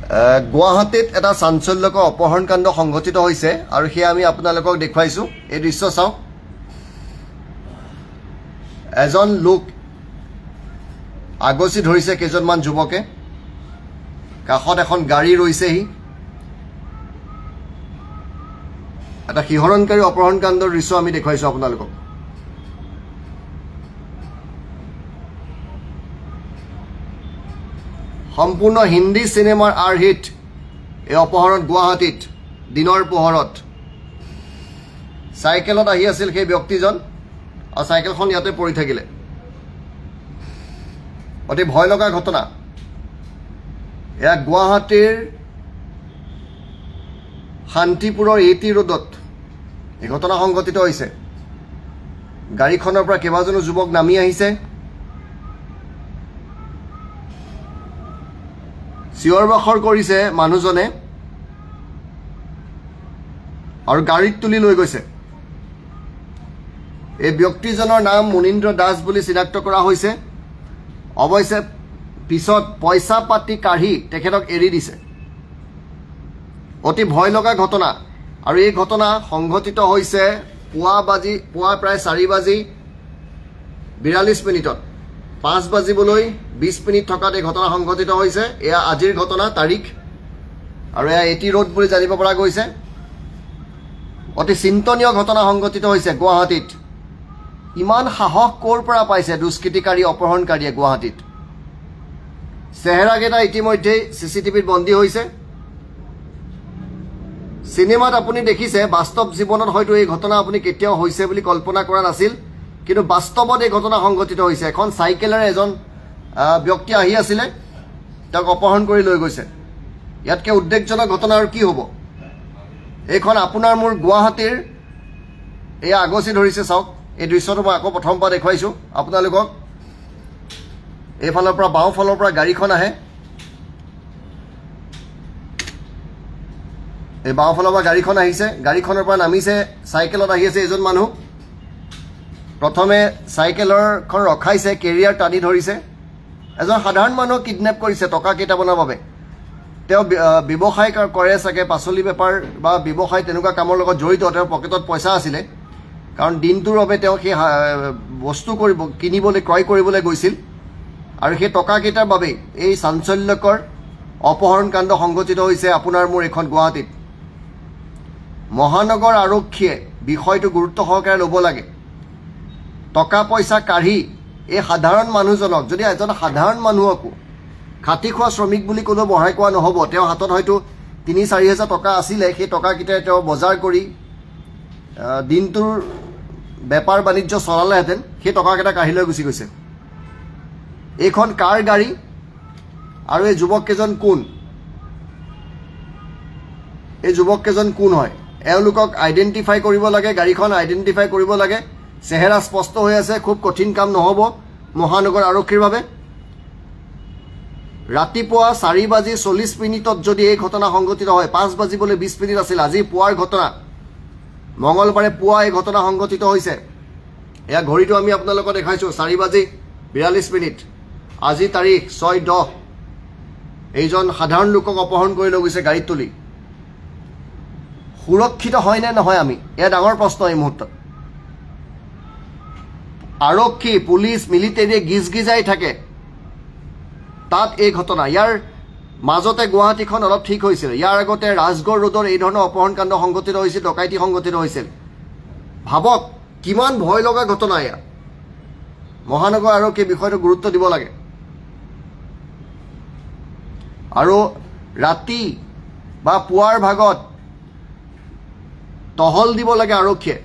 গুৱাহাটীত এটা চাঞ্চল্যকৰ অপহৰণকাণ্ড সংঘটিত হৈছে আৰু সেয়া আমি আপোনালোকক দেখুৱাইছোঁ। এই দৃশ্য চাওক, এজন লোক আগচি ধৰিছে কেইজনমান যুৱকে, কাষত এখন গাড়ী ৰৈছেহি। এটা শিহৰণকাৰী অপহৰণকাণ্ডৰ দৃশ্য আমি দেখুৱাইছোঁ আপোনালোকক। সম্পূৰ্ণ হিন্দী চিনেমাৰ আৰ্হিত এই অপহৰণ গুৱাহাটীত দিনৰ পোহৰত। চাইকেলত আহি আছিল সেই ব্যক্তিজন আৰু চাইকেলখন ইয়াতে পৰি থাকিলে। অতি ভয় লগা ঘটনা। এয়া গুৱাহাটীৰ শান্তিপুৰৰ এটি ৰোডত এই ঘটনা সংঘটিত হৈছে। গাড়ীখনৰ পৰা কেইবাজনো যুৱক নামি আহিছে। চিঞৰ বাখৰ কৰিছে মানুহজনে আৰু গাড়ীত তুলি লৈ গৈছে। এই ব্যক্তিজনৰ নাম মুনীন্দ্ৰ দাস বুলি চিনাক্ত কৰা হৈছে। অৱশ্যে পিছত পইচা পাতি কাঢ়ি তেখেতক এৰি দিছে। অতি ভয় লগা ঘটনা। আৰু এই ঘটনা সংঘটিত হৈছে পুৱা প্ৰায় 4:42 5 বাজিবলৈ 20 মিনিট থকাত এই ঘটনা সংঘটিত হৈছে। এয়া আজিৰ ঘটনা তাৰিখ আৰু এয়া এটি ৰোড বুলি জানিব পৰা গৈছে। অতি চিন্তনীয় ঘটনা সংঘটিত হৈছে গুৱাহাটীত। ইমান সাহস ক'ৰ পৰা পাইছে দুষ্কৃতিকাৰী অপহৰণকাৰীয়ে গুৱাহাটীত? চেহেৰাকেইটা ইতিমধ্যেই CCTVত বন্দী হৈছে। চিনেমাত আপুনি দেখিছে, বাস্তৱ জীৱনত হয়তো এই ঘটনা আপুনি কেতিয়াও হৈছে বুলি কল্পনা কৰা নাছিল, কিন্তু বাস্তৱত এই ঘটনা সংঘটিত হৈছে। এখন চাইকেলেৰে এজন ব্যক্তি আহি আছিলে, তেওঁক অপহৰণ কৰি লৈ গৈছে। ইয়াতকৈ উদ্বেগজনক ঘটনা আৰু কি হ'ব? এইখন আপোনাৰ মোৰ গুৱাহাটীৰ এয়া আগচি ধৰিছে। চাওক, এই দৃশ্যটো মই আকৌ প্ৰথম পৰা দেখুৱাইছোঁ আপোনালোকক। এইফালৰ পৰা বাওঁফালৰ পৰা গাড়ীখন আহে। এই বাওঁফালৰ পৰা গাড়ীখন আহিছে। গাড়ীখনৰ পৰা নামিছে, চাইকেলত আহি আছে এজন মানুহ। প্ৰথমে চাইকেলৰখন ৰখাইছে, কেৰিয়াৰ টানি ধৰিছে। এজন সাধাৰণ মানুহক কিডনেপ কৰিছে টকা কেইটামানৰ বাবে। তেওঁ ব্যৱসায় কৰে চাগে, পাচলি বেপাৰ বা ব্যৱসায় তেনেকুৱা কামৰ লগত জড়িত। তেওঁৰ পকেটত পইচা আছিলে, কাৰণ দিনটোৰ বাবে তেওঁ সেই বস্তু কিনিবলৈ ক্ৰয় কৰিবলৈ গৈছিল। আৰু সেই টকাকেইটাৰ বাবেই এই চাঞ্চল্যকৰ অপহৰণকাণ্ড সংঘটিত হৈছে আপোনাৰ মোৰ এইখন গুৱাহাটীত। মহানগৰ আৰক্ষীয়ে বিষয়টো গুৰুত্ব সহকাৰে ল'ব লাগে। টকা পইচা কাঢ়ি এই সাধাৰণ মানুহজনক, যদি এজন সাধাৰণ মানুহকো খাটি খোৱা শ্ৰমিক বুলি কোনো বঢ়াই কোৱা নহ'ব। তেওঁ হাতত হয়তো 3-4 হাজাৰ টকা আছিলে, সেই টকাকেইটাই তেওঁ বজাৰ কৰি দিনটোৰ বেপাৰ বাণিজ্য চলালেহেঁতেন। সেই টকাকেইটা কাঢ়ি লৈ গুচি গৈছে। এইখন কাৰ গাড়ী আৰু এই যুৱককেইজন কোন? এই যুৱককেইজন কোন হয়? এওঁলোকক আইডেণ্টিফাই কৰিব লাগে, গাড়ীখন আইডেণ্টিফাই কৰিব লাগে। চেহেৰা স্পষ্ট হৈ আছে, খুব কঠিন কাম নহ'ব মহানগৰ আৰক্ষীৰ বাবে। ৰাতিপুৱা 4:40 যদি এই ঘটনা সংঘটিত হয়, 5:20 আছিল আজি পুৱাৰ ঘটনা। মঙলবাৰে পুৱা এই ঘটনা সংঘটিত হৈছে। এয়া ঘড়ীটো আমি আপোনালোকক দেখাইছোঁ, 4:42। আজি তাৰিখ 6-10। এইজন সাধাৰণ লোকক অপহৰণ কৰি লৈ গৈছে গাড়ীত তুলি। সুৰক্ষিত হয়নে নহয় আমি? এয়া ডাঙৰ প্ৰশ্ন এই মুহূৰ্তত। আৰক্ষী, পুলিচ, মিলিটেৰীয়ে গিজগিজাই থাকে, তাত এই ঘটনা। ইয়াৰ মাজতে গুৱাহাটীখন অলপ ঠিক হৈছিল। ইয়াৰ আগতে ৰাজগড় ৰোডৰ এই ধৰণৰ অপহৰণকাণ্ড সংঘটিত হৈছিল, ডকাইতি সংঘটিত হৈছিল। ভাবক কিমান ভয় লগা ঘটনা এয়া। মহানগৰ আৰক্ষীয়ে বিষয়টো গুৰুত্ব দিব লাগে। আৰু ৰাতি বা পুৱাৰ ভাগত টহল দিব লাগে আৰক্ষীয়ে।